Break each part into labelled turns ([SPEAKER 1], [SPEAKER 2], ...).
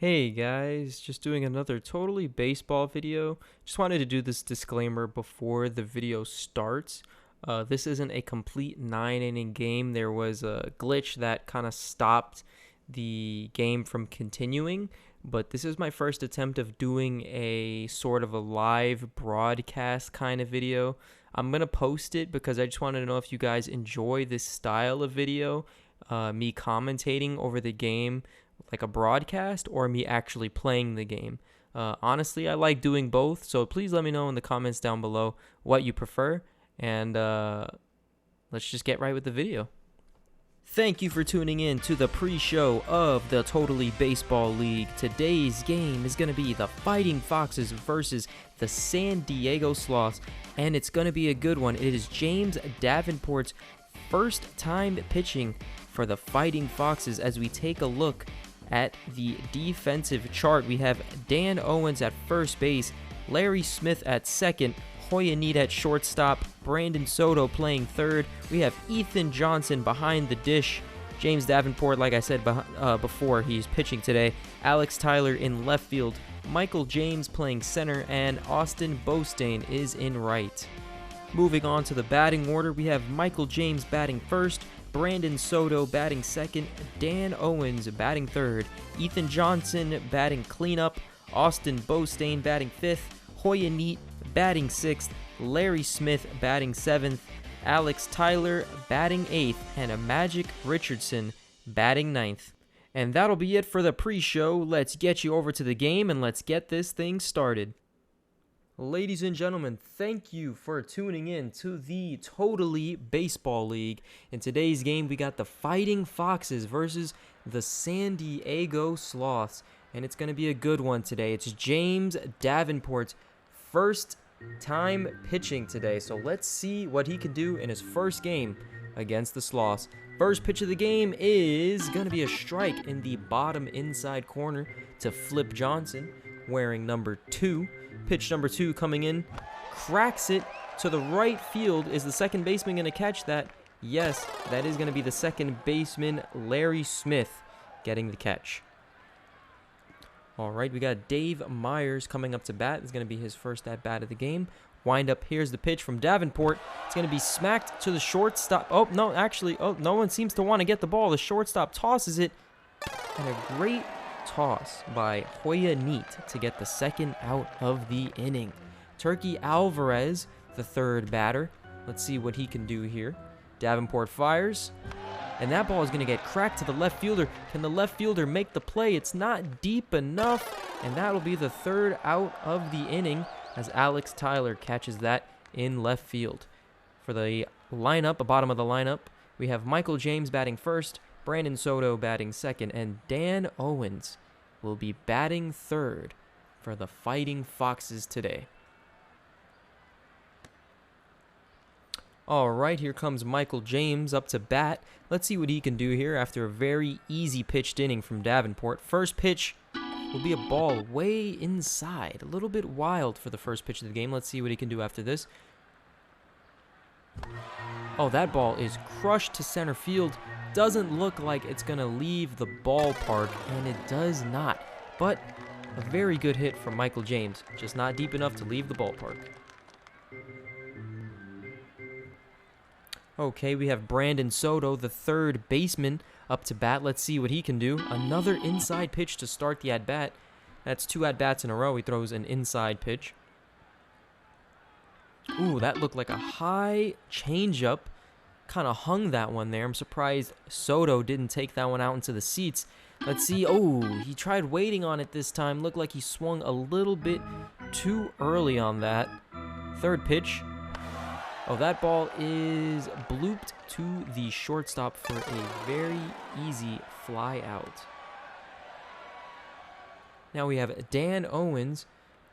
[SPEAKER 1] Hey guys, just doing another totally baseball video. Just wanted to do this disclaimer before the video starts. This isn't a complete 9 inning game. There was a glitch that kind of stopped the game from continuing, but this is my first attempt of doing a sort of a live broadcast kind of video. I'm going to post it because I just wanted to know if you guys enjoy this style of video, me commentating over the game like a broadcast or me actually playing the game. Honestly, I like doing both, so please let me know in the comments down below what you prefer, and let's just get right with the video. Thank you for tuning in to the pre-show of the Totally Baseball League. Today's game is going to be the Fighting Foxes versus the San Diego Sloths, and it's going to be a good one. It is James Davenport's first time pitching for the Fighting Foxes. As we take a look at the defensive chart, we have Dan Owens at first base, Larry Smith at second, Hoya Need at shortstop, Brandon Soto playing third. We have Ethan Johnson behind the dish. James Davenport, like I said before, he's pitching today. Alex Tyler in left field. Michael James playing center, and Austin Bostain is in right. Moving on to the batting order, we have Michael James batting first, Brandon Soto batting second, Dan Owens batting third, Ethan Johnson batting cleanup, Austin Bostain batting fifth, Hoya Neat batting sixth, Larry Smith batting seventh, Alex Tyler batting eighth, and a Magic Richardson batting ninth. And that'll be it for the pre-show. Let's get you over to the game and let's get this thing started. Ladies and gentlemen, thank you for tuning in to the Totally Baseball League. In today's game, we got the Fighting Foxes versus the San Diego Sloths, and it's going to be a good one today. It's James Davenport's first time pitching today, so let's see what he can do in his first game against the Sloths. First pitch of the game is going to be a strike in the bottom inside corner to Flip Johnson, wearing number 2. Pitch number 2 coming in, cracks it to the right field. Is the second baseman going to catch that? Yes, that is going to be the second baseman, Larry Smith, getting the catch. All right, we got Dave Myers coming up to bat. It's going to be his first at-bat of the game. Wind up, here's the pitch from Davenport. It's going to be smacked to the shortstop. Oh, no, actually, no one seems to want to get the ball. The shortstop tosses it, and a great toss by Hoya Neat to get the second out of the inning. Turkey Alvarez, the third batter. Let's see what he can do here. Davenport fires, and that ball is going to get cracked to the left fielder. Can the left fielder make the play? It's not deep enough, and that'll be the third out of the inning as Alex Tyler catches that in left field. For the lineup, the bottom of the lineup, we have Michael James batting first, Brandon Soto batting second, and Dan Owens will be batting third for the Fighting Foxes today. All right, here comes Michael James up to bat. Let's see what he can do here after a very easy pitched inning from Davenport. First pitch will be a ball way inside. A little bit wild for the first pitch of the game. Let's see what he can do after this. Oh, that ball is crushed to center field. Doesn't look like it's going to leave the ballpark, and it does not. But a very good hit from Michael James, just not deep enough to leave the ballpark. Okay, we have Brandon Soto, the third baseman, up to bat. Let's see what he can do. Another inside pitch to start the at-bat. That's 2 at-bats in a row. He throws an inside pitch. Ooh, that looked like a high changeup. Kind of hung that one there. I'm surprised Soto didn't take that one out into the seats. Let's see. Oh, he tried waiting on it this time. Looked like he swung a little bit too early on that. Third pitch. Oh, that ball is blooped to the shortstop for a very easy fly out. Now we have Dan Owens,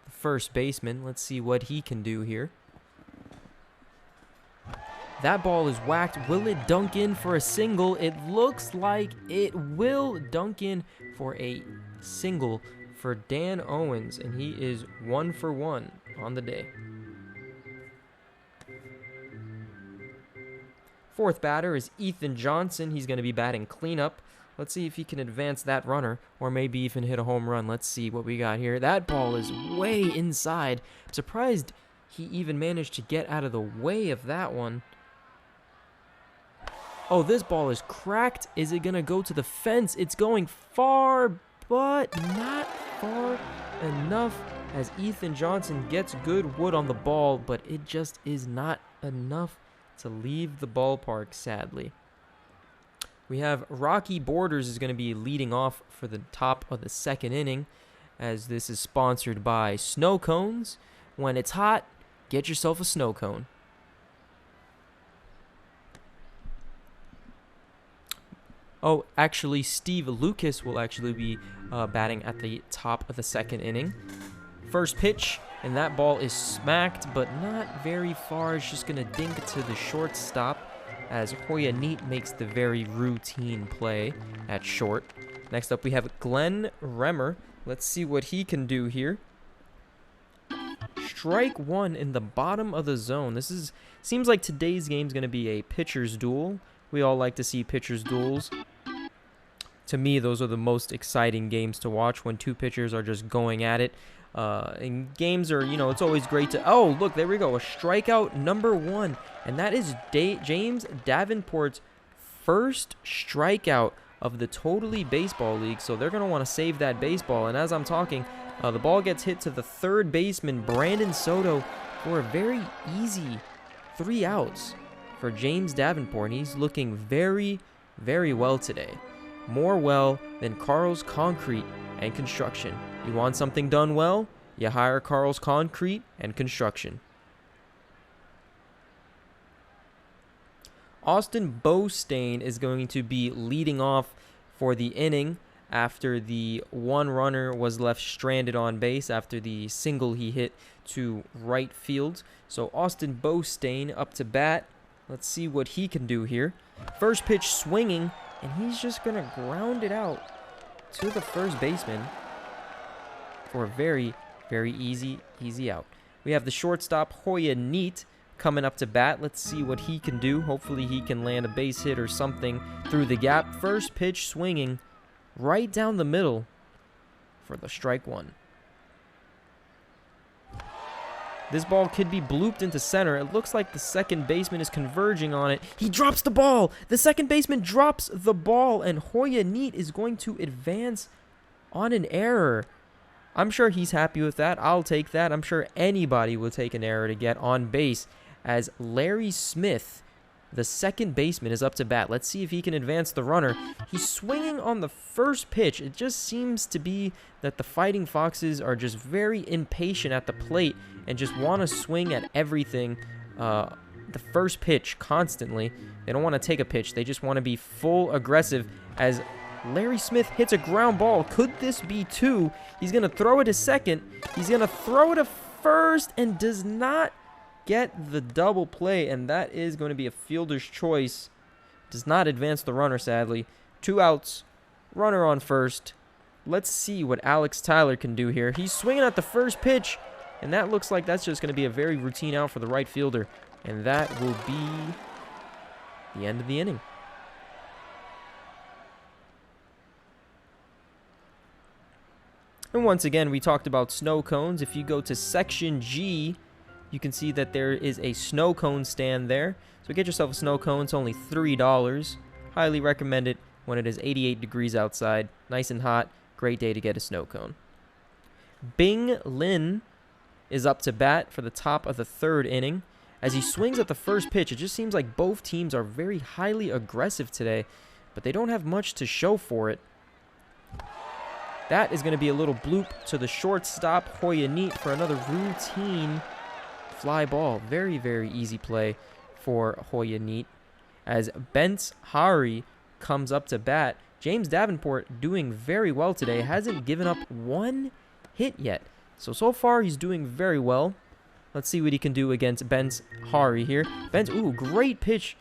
[SPEAKER 1] the first baseman. Let's see what he can do here. That ball is whacked. Will it dunk in for a single? It looks like it will dunk in for a single for Dan Owens, and he is 1 for 1 on the day. Fourth batter is Ethan Johnson. He's going to be batting cleanup. Let's see if he can advance that runner or maybe even hit a home run. Let's see what we got here. That ball is way inside. I'm surprised he even managed to get out of the way of that one. Oh, this ball is cracked. Is it going to go to the fence? It's going far, but not far enough as Ethan Johnson gets good wood on the ball, but it just is not enough to leave the ballpark, sadly. We have Rocky Borders is going to be leading off for the top of the second inning, as this is sponsored by snow cones. When it's hot, get yourself a snow cone. Oh, actually, Steve Lucas will actually be batting at the top of the second inning. First pitch, and that ball is smacked, but not very far. It's just going to dink to the shortstop as Hoya Neat makes the very routine play at short. Next up, we have Glenn Remmer. Let's see what he can do here. Strike one in the bottom of the zone. Seems like today's game is going to be a pitcher's duel. We all like to see pitcher's duels. To me, those are the most exciting games to watch when two pitchers are just going at it. And games are, it's always great to... Oh, look, there we go. A strikeout number one. And that is James Davenport's first strikeout of the Totally Baseball League. So they're going to want to save that baseball. And as I'm talking, the ball gets hit to the third baseman, Brandon Soto, for a very easy 3 outs for James Davenport. He's looking very, very well today. More well than Carl's Concrete and Construction. You want something done well? You hire Carl's Concrete and Construction. Austin Bostain is going to be leading off for the inning after the one runner was left stranded on base after the single he hit to right field. So Austin Bostain up to bat. Let's see what he can do here. First pitch swinging, and he's just going to ground it out to the first baseman for a very, very easy out. We have the shortstop, Hoya Neat, coming up to bat. Let's see what he can do. Hopefully he can land a base hit or something through the gap. First pitch swinging right down the middle for the strike one. This ball could be blooped into center. It looks like the second baseman is converging on it. He drops the ball. The second baseman drops the ball, and Hoya Neat is going to advance on an error. I'm sure he's happy with that. I'll take that. I'm sure anybody will take an error to get on base as Larry Smith, the second baseman, is up to bat. Let's see if he can advance the runner. He's swinging on the first pitch. It just seems to be that the Fighting Foxes are just very impatient at the plate and just want to swing at everything. The first pitch constantly. They don't want to take a pitch. They just want to be full aggressive as Larry Smith hits a ground ball. Could this be two? He's going to throw it to second. He's going to throw it to first and does not get the double play, and that is going to be a fielder's choice. Does not advance the runner, sadly. 2 outs. Runner on first. Let's see what Alex Tyler can do here. He's swinging at the first pitch, and that looks like that's just going to be a very routine out for the right fielder, and that will be the end of the inning. And once again, we talked about snow cones. If you go to Section G, you can see that there is a snow cone stand there. So get yourself a snow cone. It's only $3. Highly recommend it when it is 88 degrees outside. Nice and hot. Great day to get a snow cone. Bing Lin is up to bat for the top of the third inning. As he swings at the first pitch, it just seems like both teams are very highly aggressive today, but they don't have much to show for it. That is going to be a little bloop to the shortstop, Hoya Neat, for another routine fly ball. Very, very easy play for Hoya Neat. As Bence Hari comes up to bat, James Davenport doing very well today. Hasn't given up one hit yet. So far he's doing very well. Let's see what he can do against Bence Hari here. Great pitch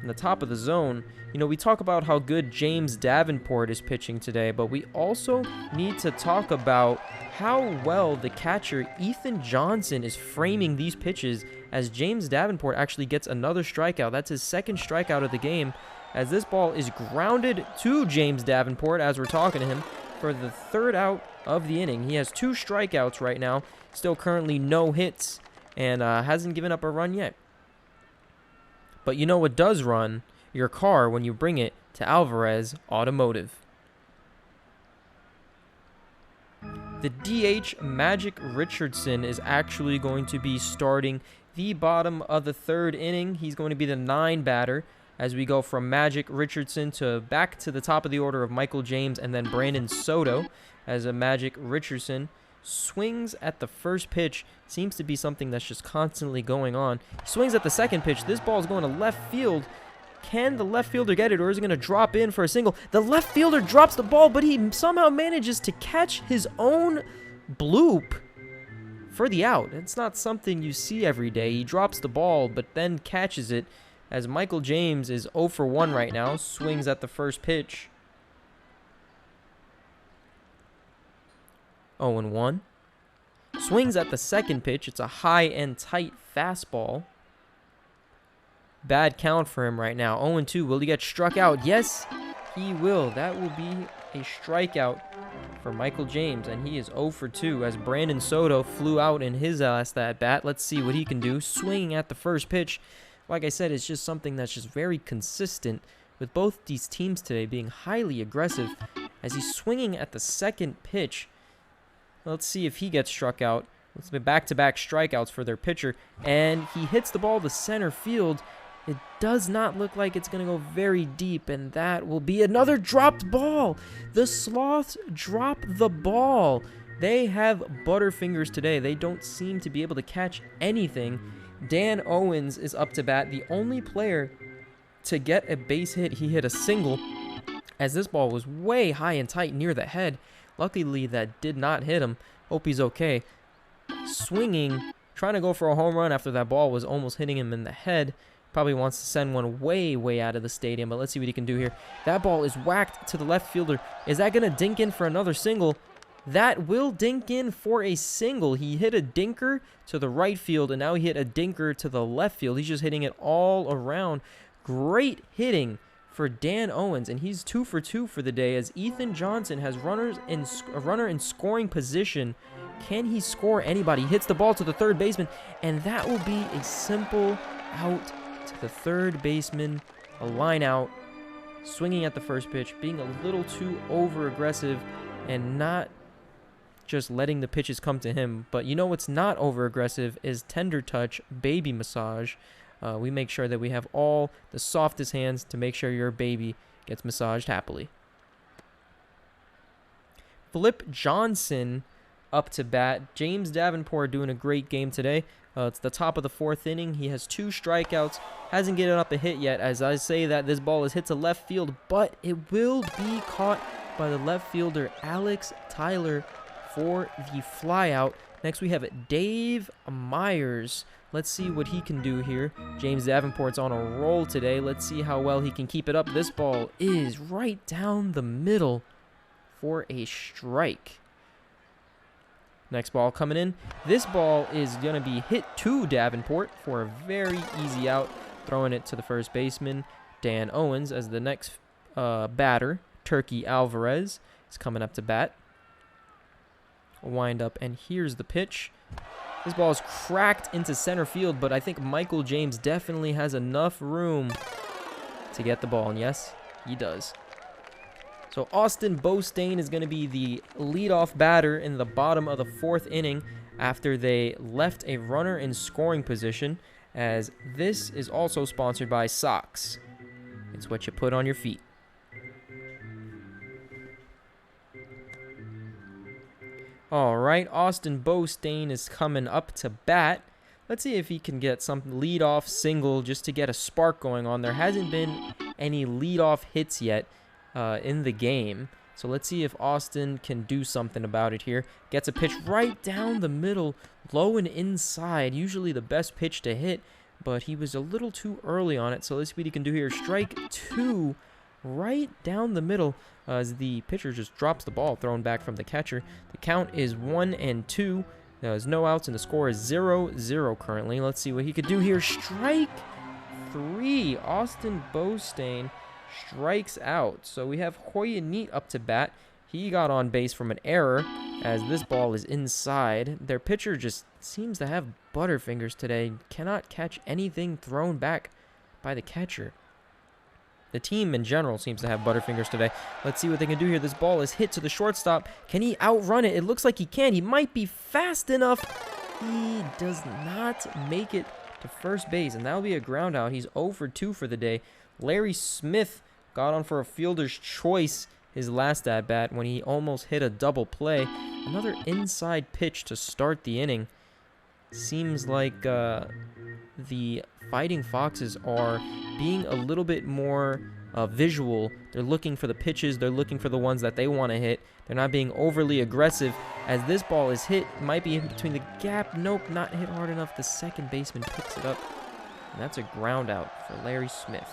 [SPEAKER 1] in the top of the zone. You know, we talk about how good James Davenport is pitching today, but we also need to talk about how well the catcher Ethan Johnson is framing these pitches as James Davenport actually gets another strikeout. That's his second strikeout of the game. as this ball is grounded to James Davenport as we're talking to him for the third out of the inning. He has 2 strikeouts right now, still currently no hits, and hasn't given up a run yet. But you know what does run? Your car when you bring it to Alvarez Automotive. The DH Magic Richardson is actually going to be starting the bottom of the 3rd inning. He's going to be the 9 batter as we go from Magic Richardson to back to the top of the order of Michael James and then Brandon Soto, as a Magic Richardson swings at the first pitch. Seems to be something that's just constantly going on. Swings at the second pitch. This ball is going to left field. Can the left fielder get it, or is it going to drop in for a single? The left fielder drops the ball, but he somehow manages to catch his own bloop for the out. It's not something you see every day. He drops the ball, but then catches it, as Michael James is 0 for 1 right now. Swings at the first pitch. 0-1. Swings at the second pitch. It's a high and tight fastball. Bad count for him right now. 0-2. Will he get struck out? Yes, he will. That will be a strikeout for Michael James, and he is 0 for 2 as Brandon Soto flew out in his last at-bat. Let's see what he can do. Swinging at the first pitch. Like I said, it's just something that's just very consistent with both these teams today being highly aggressive as he's swinging at the second pitch. Let's see if he gets struck out. Let's be back-to-back strikeouts for their pitcher, and he hits the ball to center field. It does not look like it's going to go very deep, and that will be another dropped ball. The Sloths drop the ball. They have butterfingers today. They don't seem to be able to catch anything. Dan Owens is up to bat, the only player to get a base hit. He hit a single as this ball was way high and tight near the head. Luckily, that did not hit him. Hope he's okay. Swinging, trying to go for a home run after that ball was almost hitting him in the head. Probably wants to send one way, way out of the stadium, but let's see what he can do here. That ball is whacked to the left fielder. Is that going to dink in for another single? That will dink in for a single. He hit a dinker to the right field, and now he hit a dinker to the left field. He's just hitting it all around. Great hitting for Dan Owens, and he's 2 for 2 for the day as Ethan Johnson has a runner in scoring position. Can he score anybody? He hits the ball to the third baseman, and that will be a simple out to the third baseman, a line out, swinging at the first pitch, being a little too over-aggressive and not just letting the pitches come to him. But you know what's not over-aggressive is tender touch, baby massage. We make sure that we have all the softest hands to make sure your baby gets massaged happily. Flip Johnson up to bat. James Davenport doing a great game today. It's the top of the 4th inning. He has 2 strikeouts. Hasn't given up a hit yet. As I say that, this ball is hit to left field, but it will be caught by the left fielder, Alex Tyler, for the flyout. Next, we have Dave Myers. Let's see what he can do here. James Davenport's on a roll today. Let's see how well he can keep it up. This ball is right down the middle for a strike. Next ball coming in. This ball is going to be hit to Davenport for a very easy out. Throwing it to the first baseman, Dan Owens, as the next batter, Turkey Alvarez, is coming up to bat. Wind up, and here's the pitch. This ball is cracked into center field, but I think Michael James definitely has enough room to get the ball, and yes, he does. So Austin Bostain is going to be the leadoff batter in the bottom of the 4th inning after they left a runner in scoring position, as this is also sponsored by socks. It's what you put on your feet. All right, Austin Bostain is coming up to bat. Let's see if he can get some leadoff single just to get a spark going on. There hasn't been any leadoff hits yet in the game. So let's see if Austin can do something about it here. Gets a pitch right down the middle, low and inside. Usually the best pitch to hit, but he was a little too early on it. So let's see what he can do here. Strike 2 right down the middle as the pitcher just drops the ball thrown back from the catcher. The count is 1-2. There's no outs, and the score is 0-0 currently. Let's see what he could do here. Strike 3. Austin Bostain strikes out. So we have Hoya Neat up to bat. He got on base from an error as this ball is inside. Their pitcher just seems to have butterfingers today. Cannot catch anything thrown back by the catcher. The team in general seems to have butterfingers today. Let's see what they can do here. This ball is hit to the shortstop. Can he outrun it? It looks like he can. He might be fast enough. He does not make it to first base, and that'll be a ground out. He's 0 for 2 for the day. Larry Smith got on for a fielder's choice his last at-bat when he almost hit a double play. Another inside pitch to start the inning. Seems like the Fighting Foxes are being a little bit more visual. They're looking for the pitches. They're looking for the ones that they want to hit. They're not being overly aggressive. As this ball is hit, might be in between the gap. Nope, not hit hard enough. The second baseman picks it up. And that's a ground out for Larry Smith.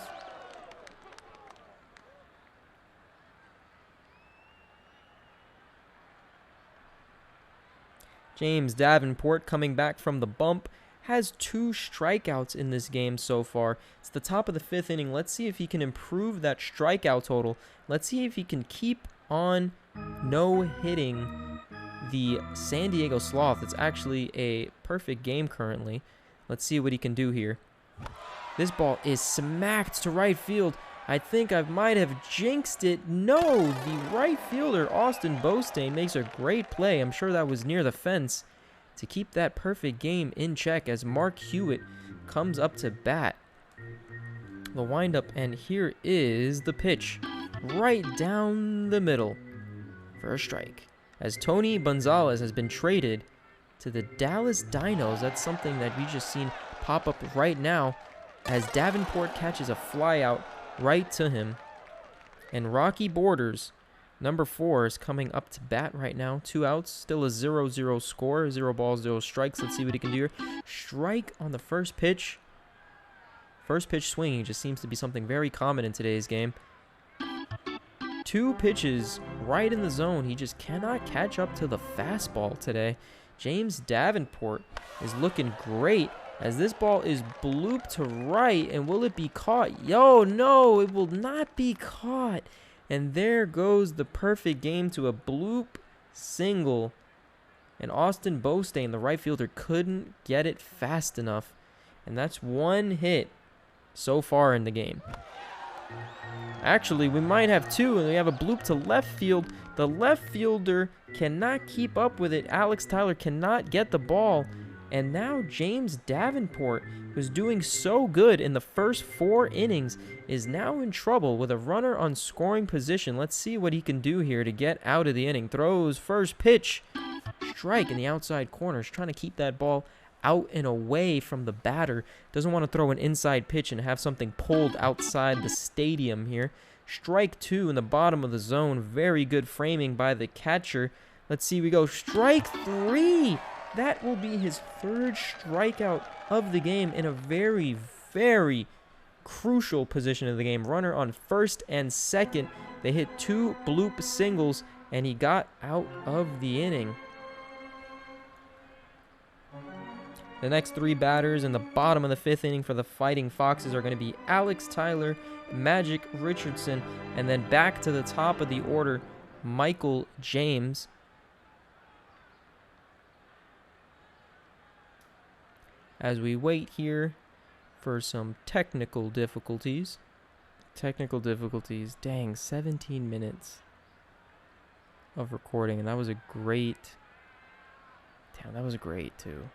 [SPEAKER 1] James Davenport, coming back from the bump, has 2 strikeouts in this game so far. It's the top of the 5th inning. Let's see if he can improve that strikeout total. Let's see if he can keep on no-hitting the San Diego Sloth. It's actually a perfect game currently. Let's see what he can do here. This ball is smacked to right field. I think I might have jinxed it. No, the right fielder, Austin Bostain, makes a great play. I'm sure that was near the fence to keep that perfect game in check as Mark Hewitt comes up to bat. The windup, and here is the pitch. Right down the middle for a strike. As Tony Gonzalez has been traded to the Dallas Dinos. That's something that we just seen pop up right now as Davenport catches a fly out right to him. And Rocky Borders, number 4, is coming up to bat right now. 2 outs, still a 0-0 score. 0 balls, 0 strikes. Let's see what he can do here. Strike on the first pitch. First pitch swinging just seems to be something very common in today's game. 2 pitches right in the zone. He just cannot catch up to the fastball today. James Davenport is looking great as this ball is blooped to right. And will it be caught? Yo, no, it will not be caught. And there goes the perfect game to a bloop single. And Austin Bostain, the right fielder, couldn't get it fast enough. And that's 1 hit so far in the game. Actually, we might have 2, and we have a bloop to left field. The left fielder cannot keep up with it. Alex Tyler cannot get the ball. And now James Davenport, who's doing so good in the first 4 innings, is now in trouble with a runner on scoring position. Let's see what he can do here to get out of the inning. Throws first pitch. Strike in the outside corner. He's trying to keep that ball out and away from the batter. Doesn't want to throw an inside pitch and have something pulled outside the stadium here. Strike 2 in the bottom of the zone. Very good framing by the catcher. Let's see, we go strike 3. That will be his 3rd strikeout of the game in a very, very crucial position of the game. Runner on first and second. They hit 2 bloop singles, and he got out of the inning. The next 3 batters in the bottom of the 5th inning for the Fighting Foxes are going to be Alex Tyler, Magic Richardson, and then back to the top of the order, Michael James. As we wait here for some technical difficulties. Dang, 17 minutes of recording, and that was a great... Damn, that was great, too.